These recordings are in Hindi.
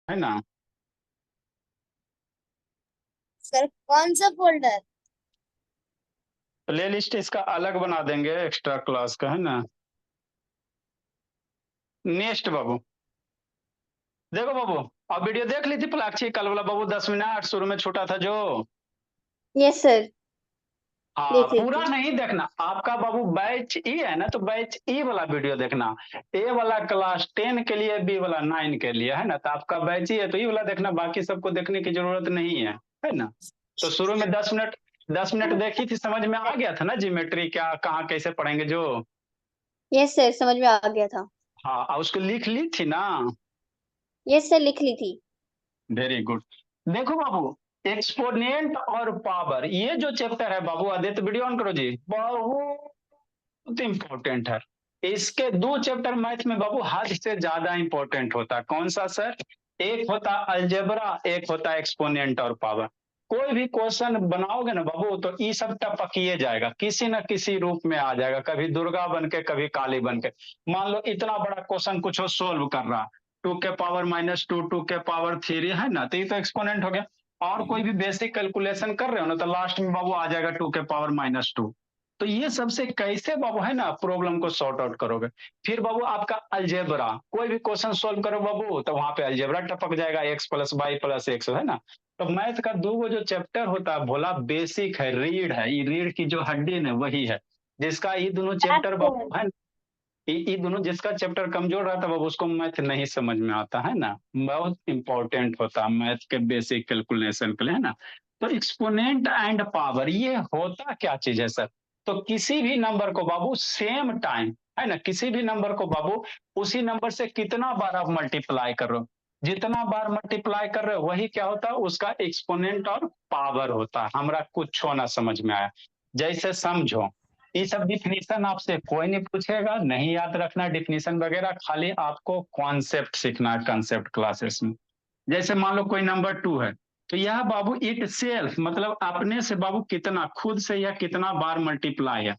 है ना। सर कौन सा फोल्डर? प्ले लिस्ट इसका अलग बना देंगे एक्स्ट्रा क्लास का, है ना। नेक्स्ट बाबू, देखो बाबू, अब वीडियो देख ली थी पलाक्षी कल वाला बाबू, 10 मिनट शुरू में छूटा था जो। Yes sir. हाँ, देख ली पूरा थी। नहीं देखना आपका बाबू, बैच ई है ना, तो बैच ई वाला वीडियो देखना। ए वाला क्लास 10 के लिए, बी वाला 9 के लिए, है ना। तो आपका बैच ई है तो ई वाला देखना, बाकी सबको देखने की जरूरत नहीं है ना। तो शुरू में 10 मिनट, 10 मिनट देखी थी, समझ में आ गया था ना ज्योमेट्री क्या कहाँ कैसे पढ़ेंगे जो। यस सर, समझ में आ गया था। हाँ, और उसको लिख ली थी ना। यस सर, लिख ली थी। Very good. देखो बाबू, एक्सपोनेंट और पावर, ये जो चैप्टर है बाबू, आदित्य वीडियो ऑन करो जी, बहुत इंपॉर्टेंट है। इसके दो चैप्टर मैथ में बाबू हद से ज्यादा इंपॉर्टेंट होता है। कौन सा सर? एक होता अलजेब्रा, एक होता एक्सपोनेंट और पावर। कोई भी क्वेश्चन बनाओगे ना बाबू, तो ये सब टपकिए जाएगा, किसी न किसी रूप में आ जाएगा, कभी दुर्गा बन के कभी काली बन के। मान लो इतना बड़ा क्वेश्चन कुछ सोल्व कर रहा, 2 के पावर -2, 2 के पावर 3, है ना, तो ये तो एक्सपोनेंट हो गया। और कोई भी बेसिक कैलकुलेशन कर रहे हो ना, तो लास्ट में बाबू आ जाएगा 2 के पावर -2। तो ये सबसे कैसे बाबू, है ना, प्रॉब्लम को सॉर्ट आउट करोगे। फिर बाबू आपका अलजेब्रा, कोई भी क्वेश्चन सोल्व करो बाबू, तो वहां पे अलजेब्रा टपक जाएगा, x + y + x, है ना। तो मैथ का दो जो चैप्टर होता है भोला, बेसिक है, रीढ़ है, ये रीढ़ की जो हड्डी है वही है। जिसका ये दोनों चैप्टर बाबू है, ये दोनों जिसका चैप्टर कमजोर रहता है बाबू, उसको मैथ नहीं समझ में आता, है ना। बहुत इंपॉर्टेंट होता है मैथ के बेसिक कैलकुलेशन के लिए, है ना। तो एक्सपोनेंट एंड पावर ये होता क्या चीज है सर? तो किसी भी नंबर को बाबू सेम टाइम, है ना, किसी भी नंबर को बाबू उसी नंबर से कितना बार आप मल्टीप्लाई कर रहे हो, जितना बार मल्टीप्लाई कर रहे हो वही क्या होता है, उसका एक्सपोनेंट और पावर होता है। हमरा कुछ ना समझ में आया, जैसे समझो, ये सब डिफिनीशन आपसे कोई नहीं पूछेगा, नहीं याद रखना डिफिनीशन वगैरह, खाली आपको कॉन्सेप्ट सीखना है कॉन्सेप्ट क्लासेस में। जैसे मान लो कोई नंबर 2 है, तो यह बाबू इट सेल्फ मतलब अपने से बाबू कितना, खुद से यह कितना बार मल्टीप्लाई है,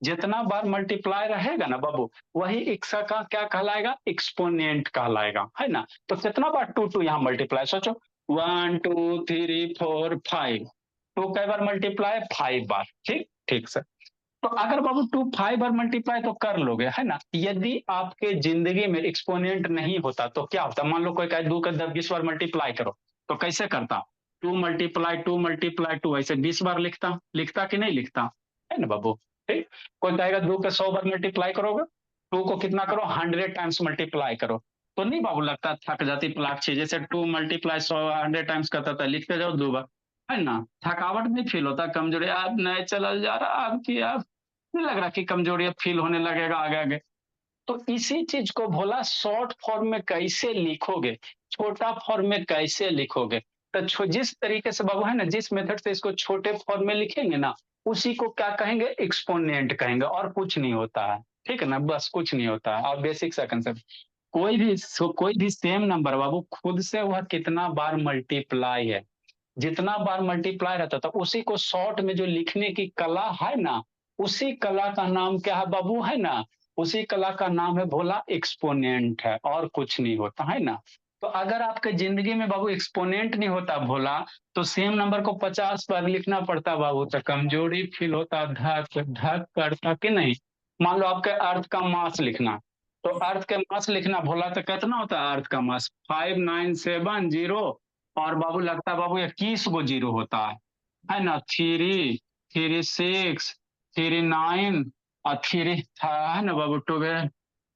जितना बार मल्टीप्लाई रहेगा ना बाबू, वही एक्स का क्या कहलाएगा, एक्सपोनेंट कहलाएगा, है ना। तो कितना बार टू टू यहाँ मल्टीप्लाई, सोचो, 1 2 3 4 5, टू कई बार मल्टीप्लाई, 5 बार, ठीक ठीक सर। तो अगर बाबू टू 5 बार मल्टीप्लाई तो कर लोगे, है ना। यदि आपके जिंदगी में एक्सपोनेंट नहीं होता तो क्या होता, मान लो कोई कहे 2 का 20 बार मल्टीप्लाई करो, तो कैसे करता, 2 × 2 × 2 ऐसे 20 बार लिखता, लिखता कि नहीं लिखता, है ना बाबू। ठीक। कोई कहेगा 2 के 100 बार मल्टीप्लाई करोगे, टू को कितना करो, 100 टाइम्स मल्टीप्लाई करो, तो नहीं बाबू लगता थक जाती प्लाक्ची, जैसे 2 × 100 टाइम्स करता था, लिखते जाओ 2 बार, है ना। थकावट नहीं फील होता, कमजोरी आप नहीं चला जा रहा आपकी, आप नहीं लग रहा कि कमजोरी अब फील होने लगेगा आगे आगे। तो इसी चीज को भोला शॉर्ट फॉर्म में कैसे लिखोगे, छोटा फॉर्म में कैसे लिखोगे। तो जिस तरीके से बाबू, है ना, जिस मेथड से इसको छोटे फॉर्म में लिखेंगे ना, उसी को क्या कहेंगे, एक्सपोनेंट कहेंगे, और कुछ नहीं होता है। ठीक है ना, बस कुछ नहीं होता है। और बेसिक सा कंसेप्ट, कोई भी सेम नंबर बाबू खुद से वह कितना बार मल्टीप्लाई है, जितना बार मल्टीप्लाई रहता था, उसी को शॉर्ट में जो लिखने की कला है ना, उसी कला का नाम क्या है बाबू, है ना, उसी कला का नाम है भोला एक्सपोनेंट है, और कुछ नहीं होता, है ना। तो अगर आपके जिंदगी में बाबू एक्सपोनेंट नहीं होता भोला, तो सेम नंबर को 50 बार लिखना पड़ता बाबू, तो कमजोरी फील होता, धक धक करता कि नहीं। मान लो आपके अर्थ का मास लिखना, तो अर्थ के मास लिखना भोला, तो कितना होता है अर्थ का मास, 5970, और बाबू लगता है बाबू 21 गो 0 होता है ना। 3 3 6 3 9, और 3 था, है ना बाबू,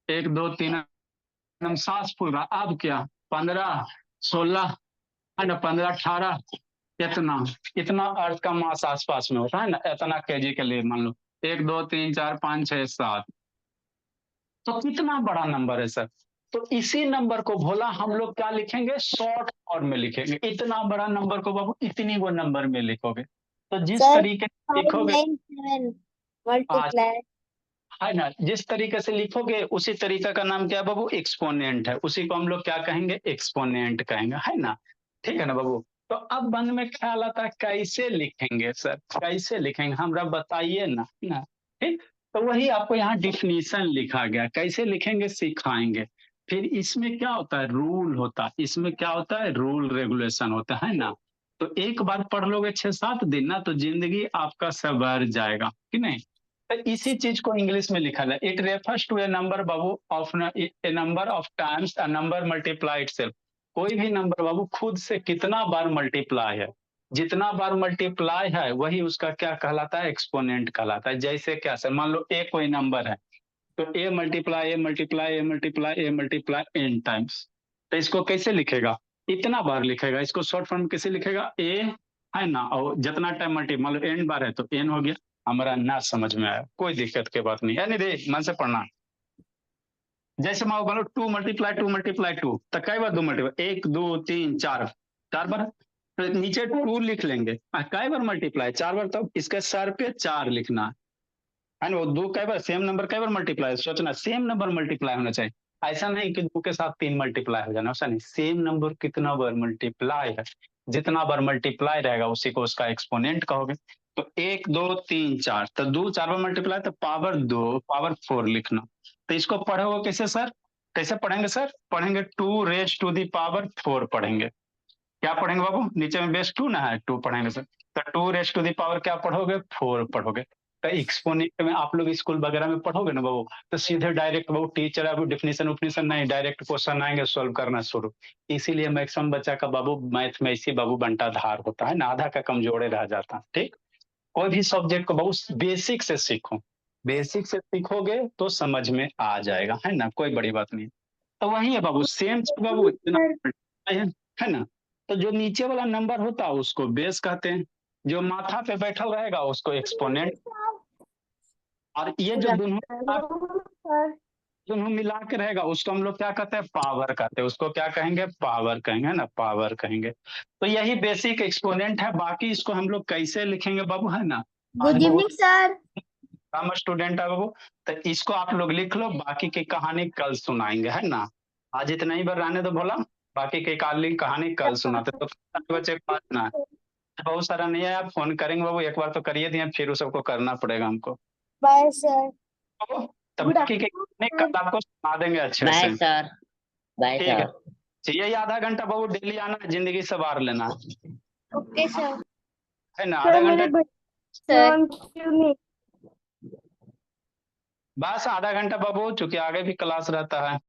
1 2 3, एकदम सांस फूल रहा, अब क्या, 15 16, है ना, 15 18, इतना, इतना अर्थ का मास आसपास में होता है ना, इतना केजी के लिए मान लो, 1 2 3 4 5 6 7, तो कितना बड़ा नंबर है सर। तो इसी नंबर को भोला हम लोग क्या लिखेंगे, शॉर्ट फॉर्म में लिखेंगे। इतना बड़ा नंबर को बाबू इतनी वो नंबर में लिखोगे, तो जिस सर तरीके से फाइव लिखोगे, नाइन सेवन आज, मल्टीप्लाई। है ना, जिस तरीके से लिखोगे उसी तरीके का नाम क्या है बाबू, एक्सपोनेंट है, उसी को हम लोग क्या कहेंगे, एक्सपोनेंट कहेंगे, है ना। ठीक है ना बाबू। तो अब मन में ख्याल आता है कैसे लिखेंगे सर, कैसे लिखेंगे, हमरा बताइए ना। ठीक। तो वही आपको यहाँ डिफिनीशन लिखा गया, कैसे लिखेंगे सिखाएंगे। फिर इसमें क्या होता है, रूल होता है, इसमें क्या होता है, रूल रेगुलेशन होता है ना। तो एक बार पढ़ लोगे 6-7 दिन ना, तो जिंदगी आपका सवर जाएगा कि नहीं। तो इसी चीज को इंग्लिश में लिखा है, it refers to a number बाबू of a number of times a number multiply itself. कोई भी नंबर बाबू खुद से कितना बार मल्टीप्लाई है, जितना बार मल्टीप्लाई है वही उसका क्या कहलाता है, एक्सपोनेंट कहलाता है। जैसे क्या सर, मान लो ए कोई नंबर है, तो A multiply A multiply A multiply A multiply N times. तो इसको कैसे लिखेगा, इतना बार लिखेगा। इसको शॉर्ट फॉर्म कैसे लिखेगा, ए है ना, और जितना टाइम मल्टी मान लो एन बार है तो एन हो गया। हमारा ना समझ में आया, कोई दिक्कत की बात नहीं है, नहीं दे मन से पढ़ना। जैसे मान लो 2 × 2 × 2 तो कई बार 2 मल्टीप्लाई, 1 2 3 4, 4 बार। तो नीचे 2 लिख लेंगे, कई बार मल्टीप्लाई, 4 बार। तो इसके सर पे 4 लिखना है ना। वो दो कई बार सेम नंबर कई बार मल्टीप्लाई, सोचना सेम नंबर मल्टीप्लाई होना चाहिए। ऐसा नहीं कि 2 के साथ 3 मल्टीप्लाई हो जाना, ऐसा नहीं, सेम नंबर कितना बार मल्टीप्लाई है, जितना बार मल्टीप्लाई रहेगा उसी को उसका एक्सपोनेंट कहोगे। तो 1 2 3 4, तो 2 4 बार मल्टीप्लाई, तो पावर 2 पावर 4 लिखना। तो इसको पढ़ोगे कैसे सर, कैसे पढ़ेंगे सर, पढ़ेंगे 2 raised to the power 4 पढ़ेंगे। क्या पढ़ेंगे बाबू, नीचे में बेस 2 ना है, 2 पढ़ेंगे सर। तो 2 raised to the power क्या पढ़ोगे, 4 पढ़ोगे। तो एक्सपोनेंट में आप लोग स्कूल वगैरह में पढ़ोगे ना बाबू, तो सीधे डायरेक्ट बाबू टीचर अभी डिफिनेशन उफिनेशन नहीं, डायरेक्ट क्वेश्चन आएंगे, सोल्व करना शुरू। इसीलिए मैक्सिमम बच्चा का बाबू मैथ में इसी बाबू बंटाधार होता है ना, आधा का कमजोरे रह जाता है। ठीक, कोई भी सब्जेक्ट को बाबू बेसिक से सीखो, बेसिक से सीखोगे तो समझ में आ जाएगा, है ना, कोई बड़ी बात नहीं। तो वही है बाबू, सेम बाबू इतना है ना। तो जो नीचे वाला नंबर होता है उसको बेस कहते हैं, जो माथा पे बैठा रहेगा उसको एक्सपोनेंट, और ये जो दोनों मिला के रहेगा उसको हम लोग क्या कहते हैं, पावर कहते हैं। उसको क्या कहेंगे, पावर कहेंगे, है ना, पावर कहेंगे। तो यही बेसिक एक्सपोनेंट है। बाकी इसको हम लोग कैसे लिखेंगे बाबू, है ना। Good evening sir. हम स्टूडेंट है बाबू, तो इसको आप लोग लिख लो, बाकी की कहानी कल सुनाएंगे, है ना। आज इतना ही बार रहने दो बोला, बाकी की कहानी कल सुनाते। तो बच्चे को आज ना, बहुत सारा नहीं है, आप फोन करेंगे बाबू, एक बार तो करिए दिए, फिर उस सबको करना पड़ेगा हमको। Bye sir. तब बाकी के कहानी कल आपको सुना देंगे अच्छे बाय से। सर। बाय ठीक है, सर। चाहिए आधा घंटा बाबू, डेली आना, जिंदगी सवार लेना, ओके सर। है ना। आधा घंटा सर बस, आधा घंटा बाबू, चूंकि आगे भी क्लास रहता है।